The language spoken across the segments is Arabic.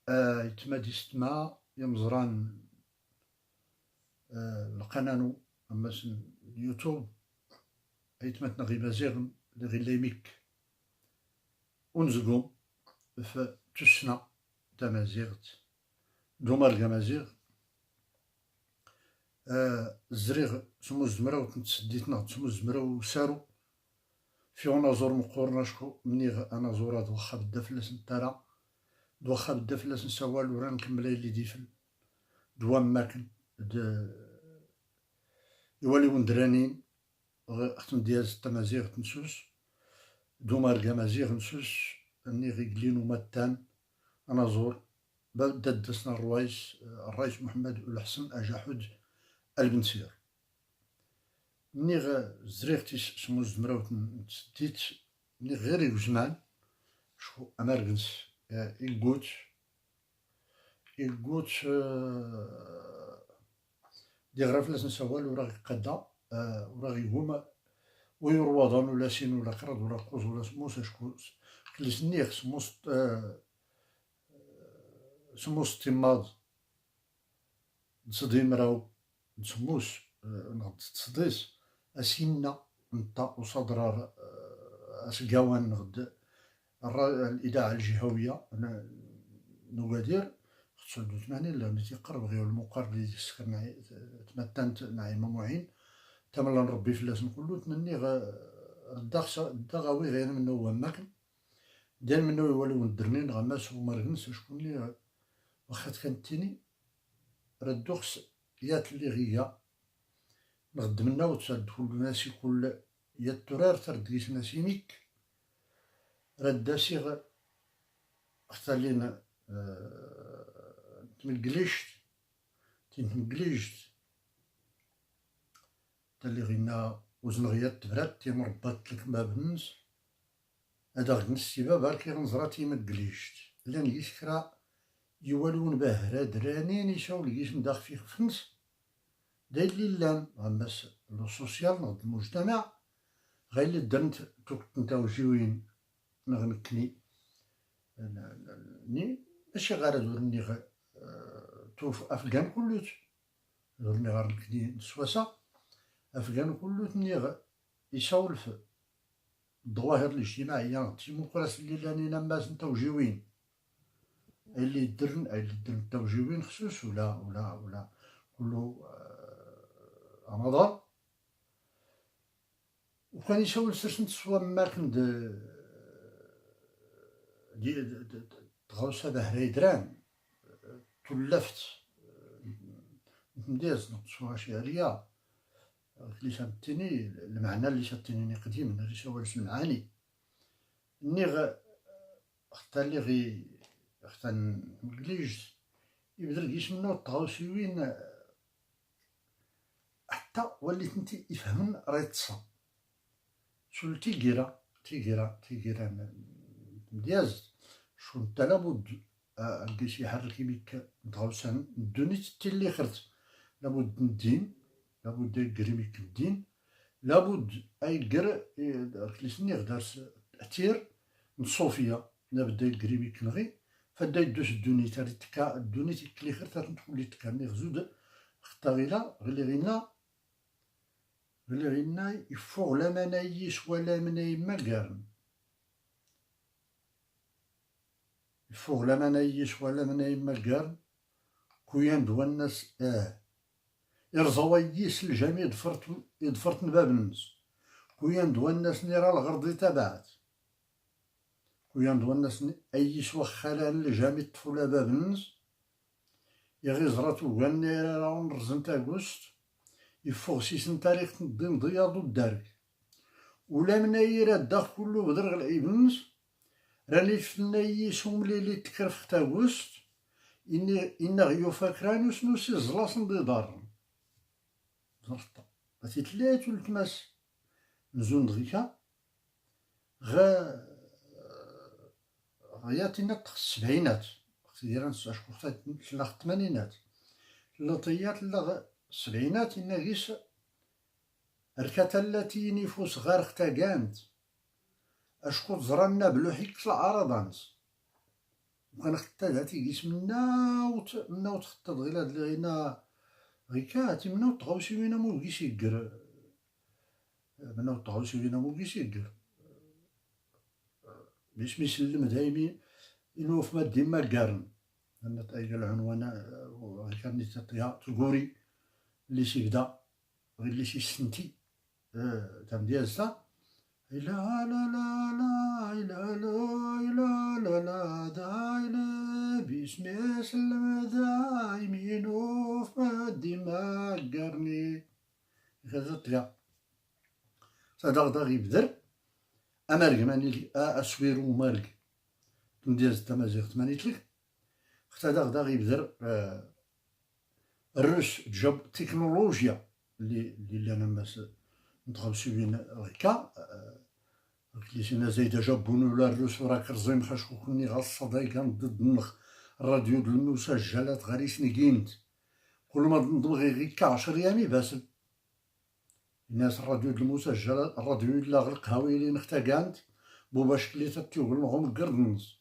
يتمادى يستمع يمزران القنانو أماس اليوتيوب أيتمات نغي مازيغن لغي ليميك ونزقو في تسنى تمازيغت دومار كمازيغ الزريغ سمو الزمرة وتنتسديتنا سمو الزمرة وسارو في ونازور مقورنا شكو منيغ أنا زورا دوخا بدا فلاس نتارا دوخا بدا فلاس نسوال ورا نكمل اللي ديفل دوام ماكن يولي وندرانين أختم دياز تمازيغ تنسوس دومار كمازيغ نسوس أني غيقلين ومتان أنا زور بدا دسنا الرئيس محمد الحسن أجاحود البنسير نيغ زريغتي سمو الزمرة تسديت نيغ غير يوزمان شو أمارغنس يقوت دي غرافلاس نسوال وراغي قدا وراغي هما ويروضان ولا سين ولا قرد ولا قوس ولا سموس شكون كليس نيغ سموس تيماض تصدي مراو نسموس نغد تصديس أسينا نتا وصدر أسقاوان نغد الإذاعة الجهوية نوادير خصو دوزماني لأن تيقرب غير المقرب اللي تسكن تمتنت نعيمة معين تملا نربي فلاس نقولو تمني غاوي غير منو هو ماكن ديال منو يوليو ندرنين غماس ومرغنس شكون لي واخا كانتيني ردوخس يات اللي غيا نغد منا وتسدخل ناسي كل يات ترار ترديس ناسينيك رداسي غ اختالينا تمقليشت تالي غينا وزن غيات تبرات تيمربط لك ما بنس هذا غنس سيبا بالكي غنزرا تيمقليشت لان يسكرا يوالون باه رانين يشاو لقيش نداخ فيه فنس داير لي لان غماس لو سوسيال نغد المجتمع غير اللي درنت نتاو جيوين نغنكني ني ماشي غير دورني توف افغان كلوت دورني غير نكني نسواسا افغان كلوت ني يسولف الظواهر الاجتماعيه الديمقراطيه اللي لانينا ماس نتاو جيوين اللي درن توجيوين خصوص ولا كله رمضان وكان يسول سرسنت سوا ماكن تغوصا بهريدران تلفت مديز نقصوها شعرية اللي شامتيني المعنى اللي شامتيني قديم اللي شاولش المعاني ني اختار غي اختان مقليج يبدا لقيش منو الطاوسيوين حتى وليت نتي يفهمن راهي تصا شو تيقيرا مدياز شو نتا لابد لقيش يحرك يميك نتغوسان ندوني تي اللي خرت لابد ندين لابد يقري ميك الدين لابد يقر كليسني غدارس أتير نصوفيا نبدا يقري ميك نغي فدا يدوس الدوني تاع تكا الدوني تكلي خير تنقول لي تكا مي غزود اختاريلا غلي غينا يفوغ لا منايش ولا مناي ما قارن يفوغ لا منايش ولا مناي ما قارن كويان دوا الناس يرزوا يديس الجميع يدفرت باب الناس كويان دوا الناس نيرا الغرضي تبعت كويان دوا الناس أيش وخلان الجامي طفولة باب الناس يغي زراتو غاني راون رزن تاغوست يفوغ سيسن تاريخ تنضين ضياضو الدارك ولا منايرا داخل كلو بدرغ العيبنس راني فنايي سومليلي تكرف تاغوست إنا غيو فاكراني وسنوسي زلاصن دي دارن زرطا باتي تلات ولتماس نزون دغيكا غياتينا تخ السبعينات ديران شكون لا الثمانينات لا طيات لا السبعينات إنا غيس ركات التي نفوس غير اختاقانت أشكو زرانا بلوحيك العرضانس بقينا خطا تيقيس منا وتخطط غير هاد غينا غيكا تيمنا وتغوصي وينا موكيس يقر منا وتغوصي وينا موكيس يقر باش ميسلم دايمين إنو في مادي ما قارن أنا تأيجا العنوان كان تقوري اللي سيكدا غير اللي سيسنتي تام ديالسا إلا لا لا لا إلا لا إلا لا لا دايلا باسمي سلم دايمين وفي مادي ما قارني هذا تيا صدق يبدر أمرق ماني أسويرو مارق ندير تمازيغ تمانيتلك اختار دا غيبدر الروس جاب تكنولوجيا اللي انا ماس نتغوصو بين هكا كليسينا زايده جابونو ولا الروس وراك رزيم خاشكو كوني غالصداي كان ضد النخ الراديو د المسجلات غاري سنكينت كل ما نضبغي غيكا 10 يامي باسل الناس الراديو د المسجلات الراديو الا غلق هاويلي نختا كانت بوباش كليتا تيوغل نغم قردنز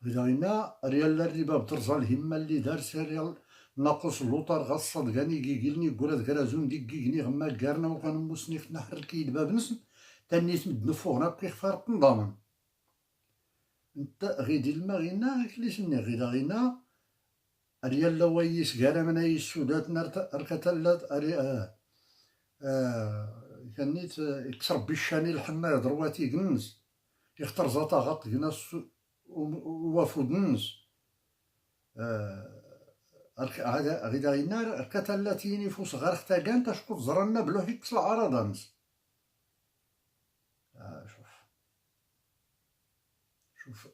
غينا ريال الرباب ترزا الهمة اللي دار سيريال ناقص لوطار غصد غاني كيقلني قولات كرازون ديك كيقني غما كارنا وكان موسني في نحر الكيد باب نسن تاني تمد نفوغنا كيخ فارق نضامن انت غيدي الماء غينا كليسني غينا ريال لوايس كارا من اي السودات ركتلات كانيت يكسر بالشاني الحنا درواتي كنز يختار زاتا غط كناس ووافود الناس غدا غينا ركتلاتيني فوس غير اختاقان تشقط زرنا بلوحيكس العرضانس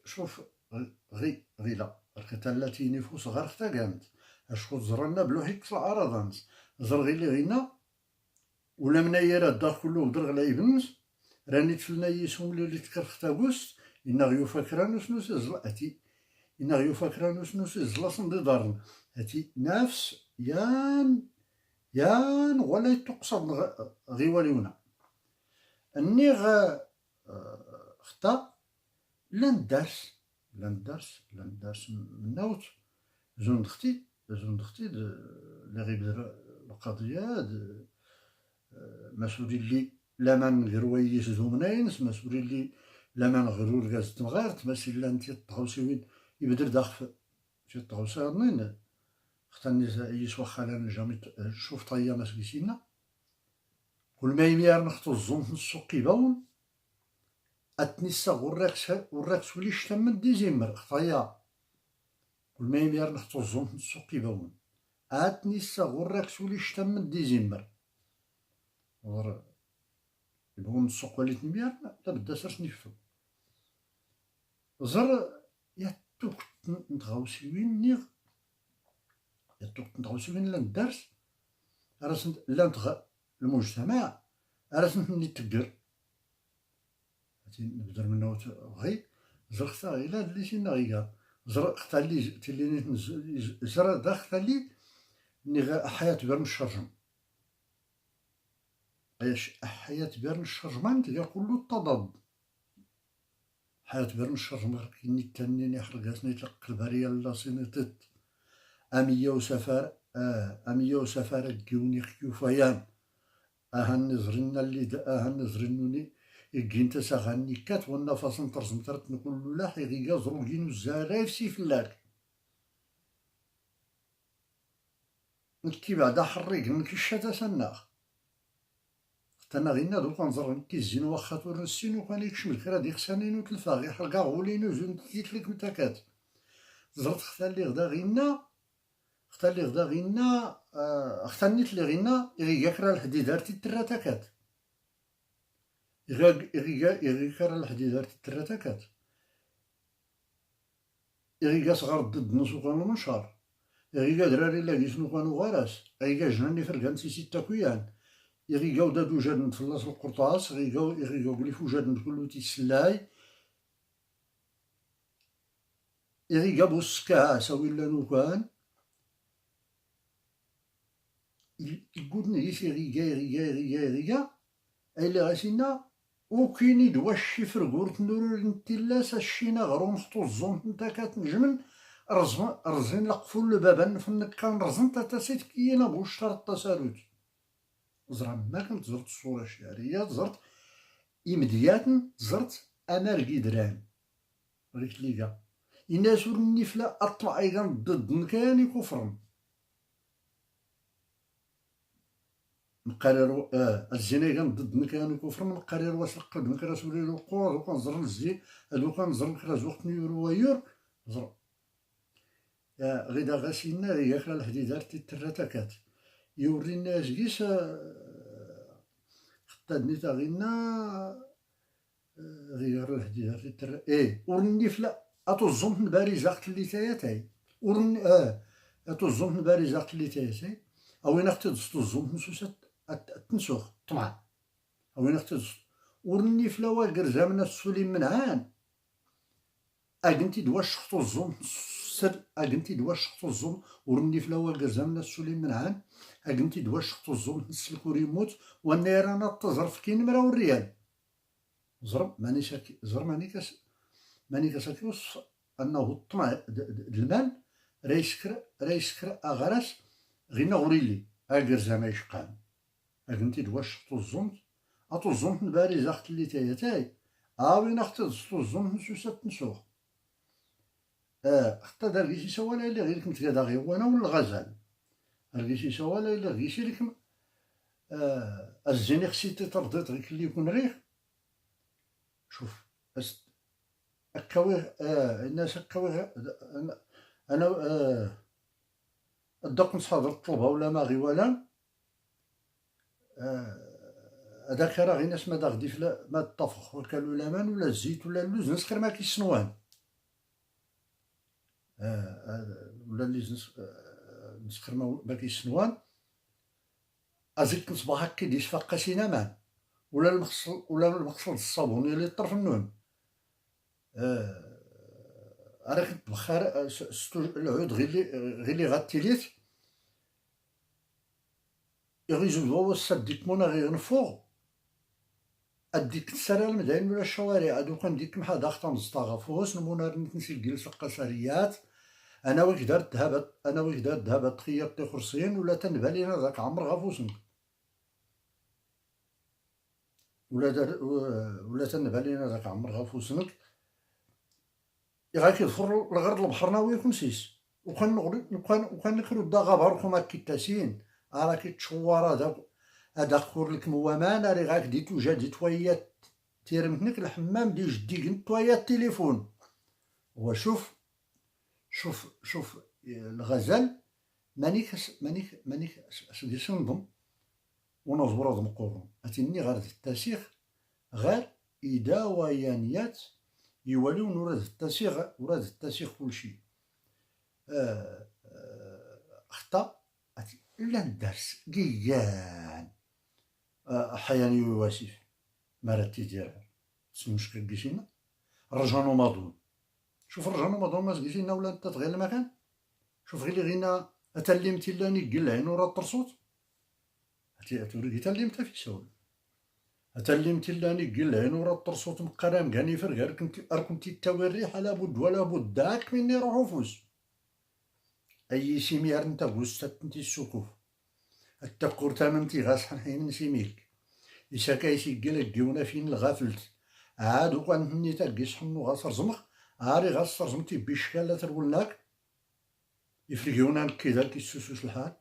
شوف غيلا ركتلاتيني فوس غير اختاقان تشقط زرنا بلوحيكس العرضانس زر غيلي غينا ولا منايرات دار كله ودر غلايبنس راني تفلنا يسوم اللي تكرختاقوس إنا غيو فاكرانوس نوس إزلاتي إنا غيو فاكرانوس نوس إزلاصن دي دارن هاتي نفس يان ولا تقصد غيواليونا أني خطا لان دارس من نوت زون دختي اللي غيبدر القضية مسؤولي اللي لمن غيرويس زومناينس مسؤولي اللي لمن غرور غاز تمغار تمثل انت تغوسي يبدر داخل شي تغوسي نين اختني ايس واخا انا جامي شوف طيا مسكيسينا كل ما يمير نخطو الزون في السوق يباون اتنسا والراكس ولي شتم ديزيمبر خطايا كل ما يمير نخطو الزون في السوق يباون اتنسا والراكس ولي شتم ديزيمبر ور يبغون السوق وليت نمير لا بدا سرت نفسو زر يتوك نتغوسيوين نيغ يتوك نتغوسيوين لان درس راسنت لان المجتمع راسنت نتقر هاتي نبدر منو غي زر ختا غيلا اللي سينا غيكا زر ختا لي تليني زر دا ختا لي ني حياة بيرن الشرجم ايش حياة بيرن الشرجمان تلقى كله التضاد حياة بيرن الشرجمان كيني تاني يحرقاسني تقلب ريال لاسينيتت أمية وسفارة كيوني خيوفيان أهن نزرنا اللي أهن نزرنوني إجينتا ساغاني كات والنفس نطرز مترت نقول لا حيغي زروجين الزرايف سيف لاك نكي بعدا حريق نكي الشتا سناخ تانا غينا دوك نزر نكي الزين واخا تورنسين وكان يكشم الخير هادي خسانين وتلفا غي حلقا غولين وزون كيتلك متاكات زرت ختا لي غدا غينا اختنيت لي غينا إغيكا كرا الحديدارتي التراتاكات إغيكا كرا الحديدارتي التراتاكات إغيكا صغار ضد نص وكانو منشار إغيكا دراري لاقيس وكانو غراس إغيكا جناني فرقان سيسي تاكويان إغيكا ودادو جاد نتفلاس القرطاس إغيكا قليفو جاد نتكلو تيسلاي إغيكا بوسكا ساوي لانو كان يقولنا يسي غيكا أيلا غاسينا وكاين واش شي فرقورت نورور نتلاس الشينا غرو نخطو الزون نتا كتنجمن رزين لقفول البابان فنك كان رزن تاسيت كينا بوش شرط التساروت زرا ما كنت زرت الصورة الشعرية زرت إمديات زرت أمار قدران ريت ليكا الناس النفلة أطلع أيضا ضد نكاني كفرن مقرر الزينيغان ضد نكاني كفرن مقرر واش القلب نكراس ولي الوقوع وكنزر الزي هادو كنزر نكراس وقت نيورو ويور زر غدا غاسينا هي خلال الحديدات التراتكات يورينا جيش خطادني تاغينا غير الحديدات التر ورنيفلا اتوزمت نباري زاقت اللي تايتاي ورن اتوزمت نباري زاقت اللي تايتاي اوين اختي تزمت نسوسات تنسوخ طمع اوين اختي ورنيفلا واقر زامنا السولي منعان اكنتي دواش شختو الزوم سر اكنتي دواش شختو الزوم ورنيفلا واقر زامنا السولي منعان اكنتي دواش شختو الزوم نسلكو ريموت والنيرانات تزرف كي نمرة والريال زرب ماني شاكي زرب ماني كساكيوس انه الطمع المال رايسكر اغراس غينا غوريلي اكر زعما يشقان اكنتي دواش شختو الزوم اتو الزوم نباري زاخت اللي تايتاي وين اختي زختو الزوم نسوسات نسوخ حتى دار كيشي سوالا إلا غير كنت كدا غير وانا ولا الغزال كيشي سوالا إلا غيشي لكم الزيني خصيتي ترضيت غير اللي يكون ريح شوف أكاويه الناس أكاويه أنا الدق نصحى الطلبة ولا ما غي ولا هذاك راه غير ناس ما دا غدي ما الطفخ وكالو لامان ولا الزيت ولا اللوز نسخر ما كيسنوان ولا اللي نسخر ما كيسنوان أزيد نصبح هكا ديش فقاسينا مان ولا المغسل الصابون اللي طرف النون أنا كنت بخار العود غير اللي غاتيليت يغيزو هو السد مونا غير نفوغ أديك تسرى المداين ولا الشوارع هادو كان ديك محا داختا نزطاغفوس نمونا نتنسي الجلس القصريات أنا ويك دارت ذهبت تخيط خرصين ولا تنبالينا ذاك عمر غافوسنك ولا تنبالينا ذاك عمر غافوسنك غاكي يظفر لغرد البحر ناوي كنسيس وكان نكرو دا غابركم هاكي تاسين راكي تشوار هذاك خور لك موامان راه غاك ديتو جا ديتويات تيرمتنك الحمام دي جديك نتويات التليفون وشوف شوف الغزال مانيك اسدي سنضم ونظبر هاد مقورن اتني غير التاسيخ غير إداويانيات يوليون وراد التاسيخ كلشي خطا إلا الدرس كيان أحياني ويواسف مراتي ديالها تسموش كيشينا رجانو ماضون شوف رجانو ماضون ما سقيشينا ولا انت تغير المكان شوف غير غينا اتلمتي لاني قل عين ورا الطرسوط توريكي تلمت في سول اتلمتي لاني قل عين ورا الطرسوط مقرام كاني فرقار كنتي تاوي على بود ولا بود داك مني روحو فوز اي سيميار نتا بوستات نتي السكوف التقور تامنتي غاصحن حين من سيميك يساكايسي قلق ديونا فين الغافلت عاد وكان هني تاقيس حنو غاصر زمخ عاري غاصر زمتي بشكالة ترولناك يفرقيونا كذا كيسوسوس الحال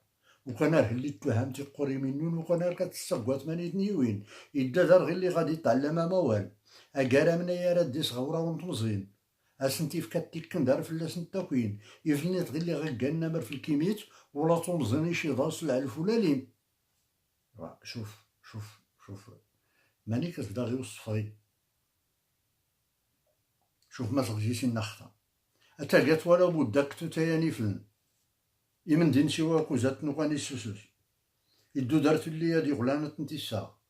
وكان اللي توهمتي قوري منون وكان كتسقوات ماني دنيوين يدا دار غير اللي غادي يتعلم موال اكارا من يا رادي صغورا ونطمزين اسنتي فكاتي كندار فلاس نتاكوين يفنيت غير اللي غاكانا مر في الكيميت ولا تمزيني شي ضاس العلف ولا لين شوف ماني كتبدا غير وصفي شوف ما تغجيش النخطة أتاقات ولا بوداك تتياني فلن يمن دين سوا كوزات نوغاني السوسوس يدو دارت اللي هادي غلانة نتي الساعة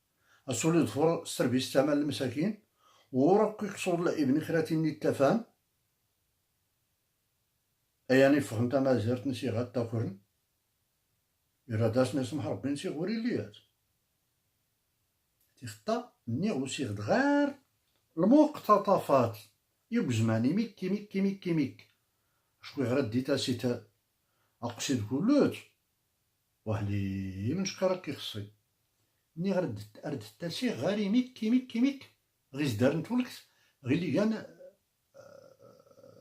أصولي دفور السربيس تامال المساكين وراك يقصور لابن خراتيني التفان أياني فهمت ما زرت نسي غاد تاكورن إراداس نسمح ربي نسي غوري الليات تيخطا ني وسيغ غير المقتطفات يبزماني ميكي ميكي ميكي ميك شكون غير ديتا سيتا أقصد كلوت وهلي من شكرا كيخصي ني غير أرد التاسي غاري ميكي ميكي ميك غير زدار نتولكت غير لي كان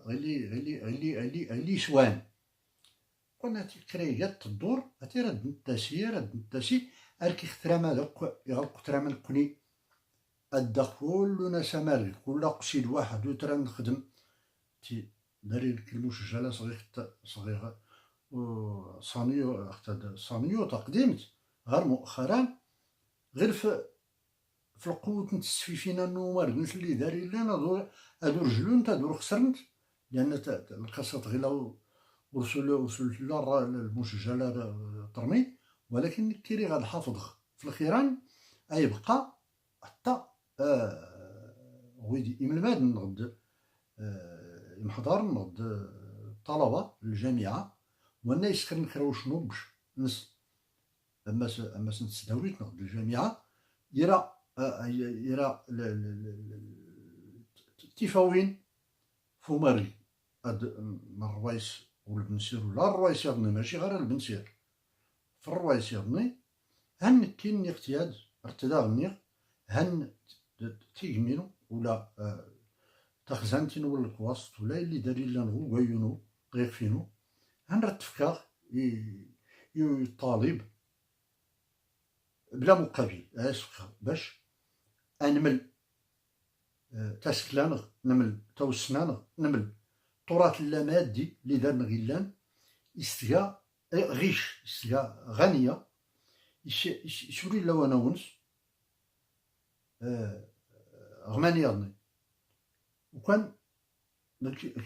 غير لي سوان قلنا تكريات تدور هاتي رد نتاسي أركي اخترام هذاك يغلق ترام نكوني أدا كل ناس مالي كل قصيد واحد وترى نخدم تي داري الكلمة شجالة صغيرة صانيو تقديمت غير مؤخرا غير في القوة نتسفي فينا النوار الناس اللي داري لنا هادو رجلون تادو خسرنت لأن القصة غير ورسلت لا المسجلة ترمي ولكن كيري غاد حافظ في الأخيران أيبقى حتى ويدي إملماد نغد محضر نغد الطلبة للجامعة وانا يسكر نكراو شنو باش نس أما سنتسداويت نغد الجامعة يرى تيفاوين فماري هاد الروايس والبنسير ولا الروايس يضني ماشي غير البنسير في الروايس يضني هن كاين اغتياد ارتداء النيغ هن تيجمينو ولا تخزانتين ولا الكواسط ولا اللي داري لانغو ويونو غير فينو هن رتفكاغ يطالب بلا مقابل باش انمل تاسكلانغ نمل توسنانغ نمل التراث اللامادي اللي دارنا غيلان استيا غيش استيا غنيه يشوري لو انا ونس غماني يضني وكان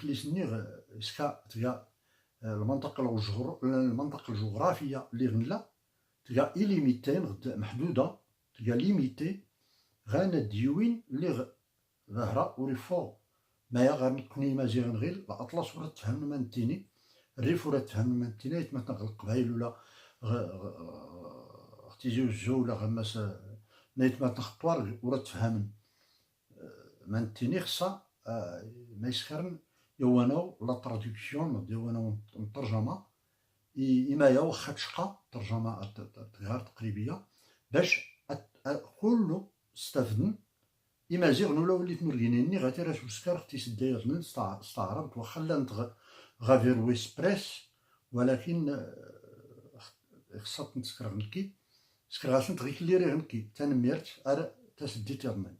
كليسني اسكا تلقى المنطقة الجغرافية اللي غنلا تلقى إليميتين محدودة تلقى ليميتي غانا ديوين اللي ظاهرة وريفو مايا غير نكوني مازيغن غير الأطلس ورا تفهم مانتيني الريف ورا تفهم مانتيني يتمثل القبايل ولا اختيزيو الزو ولا غماس نيتمثل خطوار ورا تفهم مانتيني خصها ما يسخرن يواناو لا تراديكسيون يواناو الترجمة إما واخا تشقى ترجمة غير تقريبية باش كلو استفدن إما زيغن ولا وليت نورغينيني غاتي راه وسكار اختي سداير من استعربت واخا لانت غافير ويسبريس ولكن خصها تنسكر غنكي سكر غاسنت غير كلي راه غنكي تنميرت تسديت يرمي